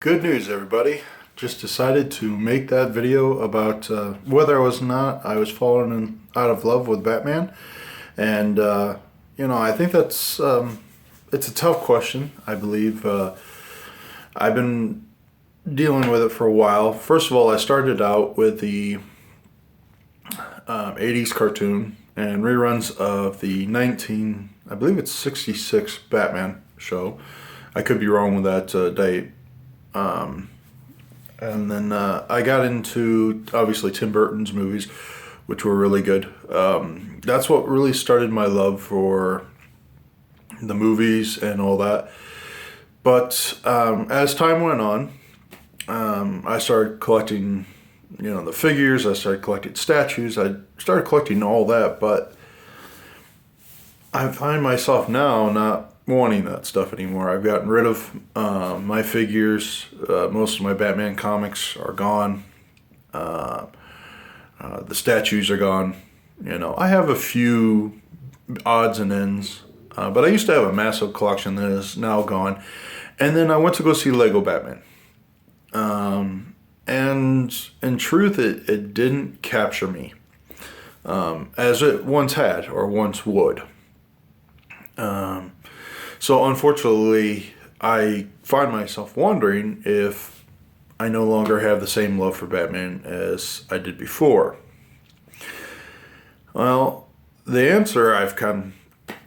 Good news, everybody. Just decided to make that video about whether I was falling out of love with Batman. And, I think it's a tough question, I believe. I've been dealing with it for a while. First of all, I started out with the 80s cartoon and reruns of the I believe it's 66 Batman show. I could be wrong with that date. And then I got into, obviously, Tim Burton's movies, which were really good. That's what really started my love for the movies and all that. But as time went on, I started collecting, the figures. I started collecting statues. I started collecting all that. But I find myself now not wanting that stuff anymore. I've gotten rid of my figures. Most of my Batman comics are gone. The statues are gone. I have a few odds and ends, but I used to have a massive collection that is now gone. And then I went to go see Lego Batman. And in truth, it didn't capture me as it once had or once would. So unfortunately, I find myself wondering if I no longer have the same love for Batman as I did before. Well, the answer I've kind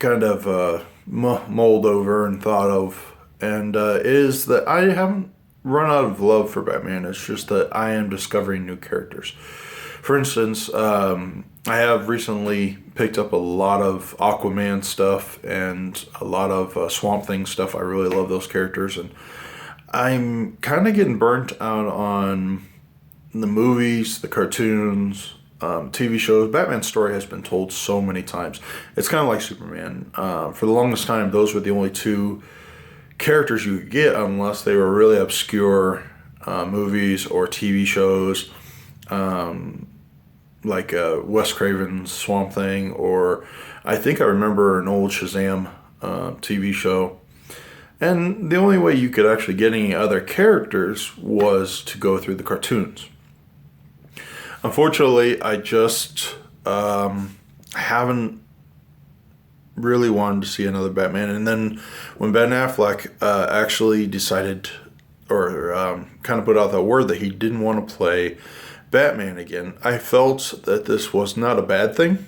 of mulled over and thought of, and is that I haven't run out of love for Batman. It's just that I am discovering new characters. For instance, I have recently picked up a lot of Aquaman stuff and a lot of Swamp Thing stuff. I really love those characters, and I'm kind of getting burnt out on the movies, the cartoons, TV shows. Batman's story has been told so many times. It's kind of like Superman. For the longest time, those were the only two characters you could get unless they were really obscure movies or TV shows. Like Wes Craven's Swamp Thing, or I think I remember an old Shazam TV show. And the only way you could actually get any other characters was to go through the cartoons. Unfortunately, I just haven't really wanted to see another Batman. And then when Ben Affleck actually decided, or kind of put out that word that he didn't want to play Batman again, I felt that this was not a bad thing.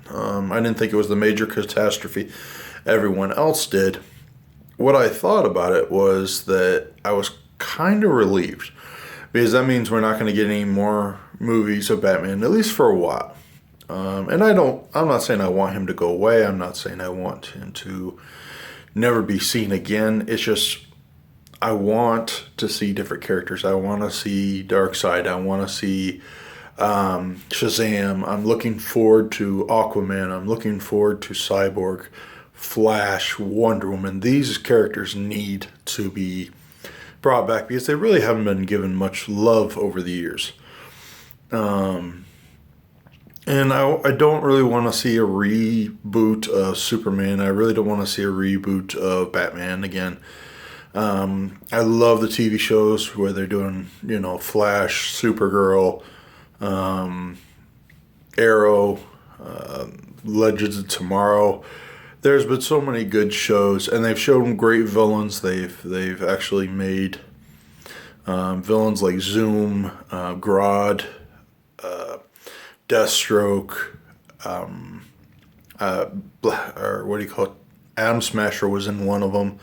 I didn't think it was the major catastrophe everyone else did. What I thought about it was that I was kind of relieved, because that means we're not going to get any more movies of Batman, at least for a while. And I'm not saying I want him to go away. I'm not saying I want him to never be seen again. It's just, I want to see different characters. I want to see Darkseid. I want to see Shazam. I'm looking forward to Aquaman. I'm looking forward to Cyborg, Flash, Wonder Woman. These characters need to be brought back because they really haven't been given much love over the years. And I don't really want to see a reboot of Superman. I really don't want to see a reboot of Batman again. I love the TV shows where they're doing, Flash, Supergirl, Arrow, Legends of Tomorrow. There's been so many good shows, and they've shown great villains. They've actually made villains like Zoom, Grodd, Deathstroke, or what do you call it? Atom Smasher was in one of them.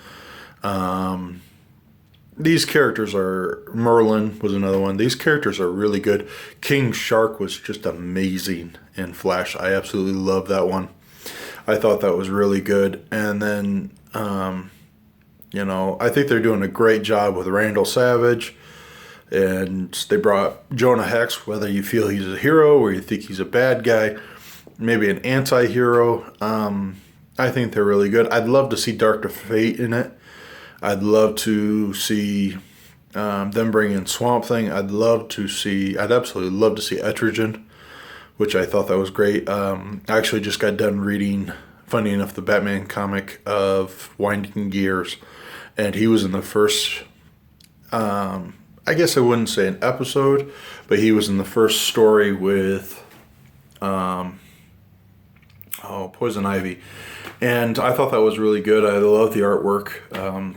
These characters Merlin was another one. These characters are really good. King Shark was just amazing in Flash. I absolutely love that one. I thought that was really good. And then, I think they're doing a great job with Randall Savage. And they brought Jonah Hex, whether you feel he's a hero or you think he's a bad guy, maybe an anti-hero. I think they're really good. I'd love to see Dr. Fate in it. I'd love to see them bring in Swamp Thing. I'd absolutely love to see Etrigan, which I thought that was great. I actually just got done reading, funny enough, the Batman comic of Winding Gears, and he was in the first I guess I wouldn't say an episode, but he was in the first story with Poison Ivy. And I thought that was really good. I love the artwork.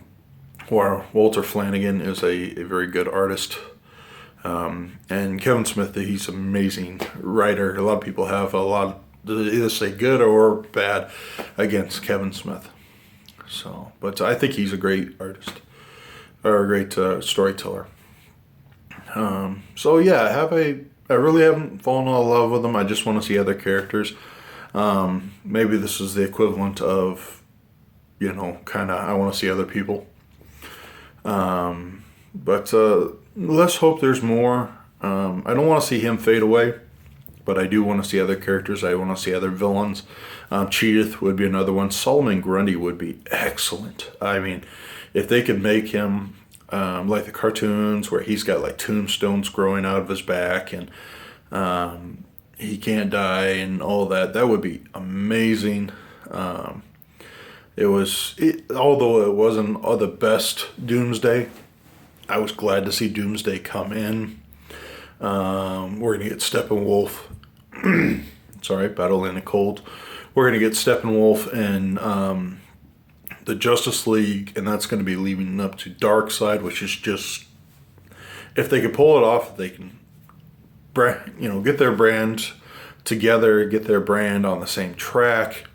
Walter Flanagan is a very good artist. And Kevin Smith, he's an amazing writer. A lot of people have a lot to either say good or bad against Kevin Smith. So, but I think he's a great artist, or a great storyteller. So yeah, I really haven't fallen in love with them. I just want to see other characters. Maybe this is the equivalent of, kind of, I want to see other people. But let's hope there's more. I don't want to see him fade away, but I do want to see other characters. I want to see other villains. Cheetah would be another one. Solomon Grundy would be excellent. I mean, if they could make him like the cartoons where he's got like tombstones growing out of his back and he can't die and all that, that would be amazing. Although it wasn't the best Doomsday, I was glad to see Doomsday come in. We're gonna get Steppenwolf. Sorry, Battle in a Cold. We're gonna get Steppenwolf and the Justice League, and that's gonna be leading up to Darkseid, which is just, if they could pull it off, if they can, get their brand together, get their brand on the same track.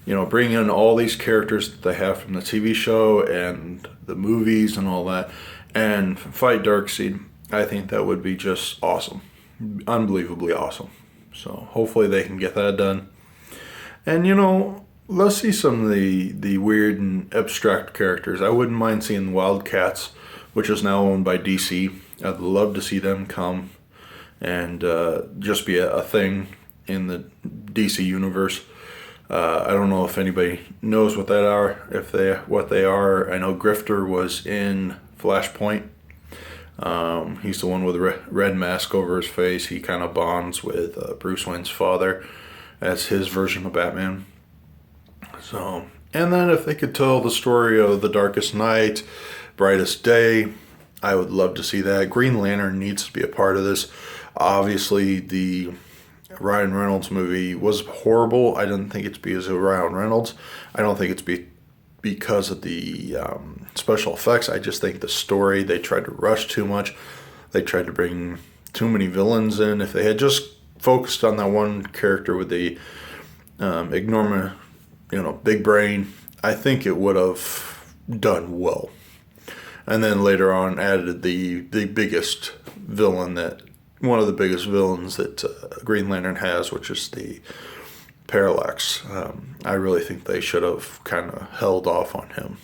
Bring in all these characters that they have from the TV show and the movies and all that, and fight Darkseid. I think that would be just awesome. Unbelievably awesome. So hopefully they can get that done. And, let's see some of the weird and abstract characters. I wouldn't mind seeing Wildcats, which is now owned by DC. I'd love to see them come and just be a thing in the DC universe. I don't know if anybody knows what they are. I know Grifter was in Flashpoint. He's the one with the red mask over his face. He kind of bonds with Bruce Wayne's father as his version of Batman. So, and then if they could tell the story of The Darkest Night, Brightest Day, I would love to see that. Green Lantern needs to be a part of this. Obviously, the Ryan Reynolds movie was horrible. I didn't think it's because of Ryan Reynolds. I don't think it's because of the special effects. I just think the story, they tried to rush too much. They tried to bring too many villains in. If they had just focused on that one character with the enormous, big brain, I think it would have done well. And then later on added the biggest villain one of the biggest villains that Green Lantern has, which is the Parallax. I really think they should have kind of held off on him.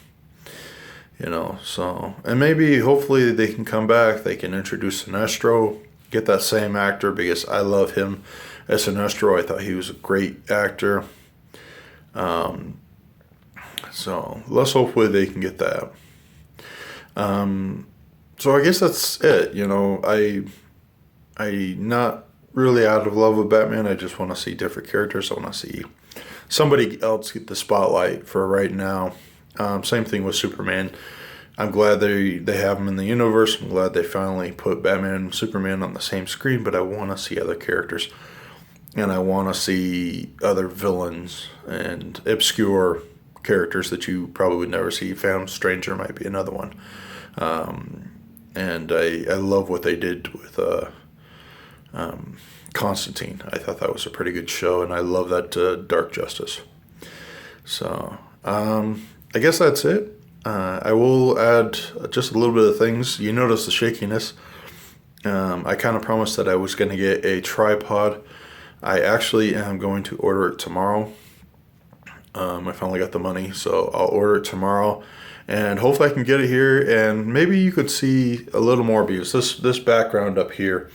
So, and maybe hopefully they can come back. They can introduce Sinestro, get that same actor, because I love him as Sinestro. I thought he was a great actor. So let's hopefully they can get that. So I guess that's it. I'm not really out of love with Batman. I just want to see different characters. I want to see somebody else get the spotlight for right now. Same thing with Superman. I'm glad they have him in the universe. I'm glad they finally put Batman and Superman on the same screen, but I want to see other characters. And I want to see other villains and obscure characters that you probably would never see. Phantom Stranger might be another one. And I love what they did with Constantine. I thought that was a pretty good show, and I love that Dark Justice. So I guess that's it. I will add just a little bit of things. You notice the shakiness. I kind of promised that I was going to get a tripod. I actually am going to order it tomorrow. I finally got the money, so I'll order it tomorrow. And hopefully I can get it here, and maybe you could see a little more views. This background up here,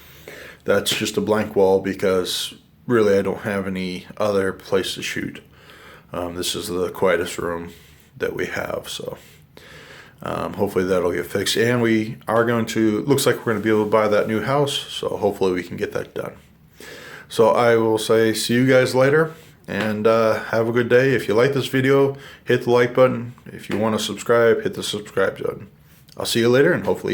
that's just a blank wall because really I don't have any other place to shoot. This is the quietest room that we have, so hopefully that'll get fixed. And we are looks like we're going to be able to buy that new house, so hopefully we can get that done. So I will say see you guys later, and have a good day. If you like this video, hit the like button. If you want to subscribe, hit the subscribe button. I'll see you later, and hopefully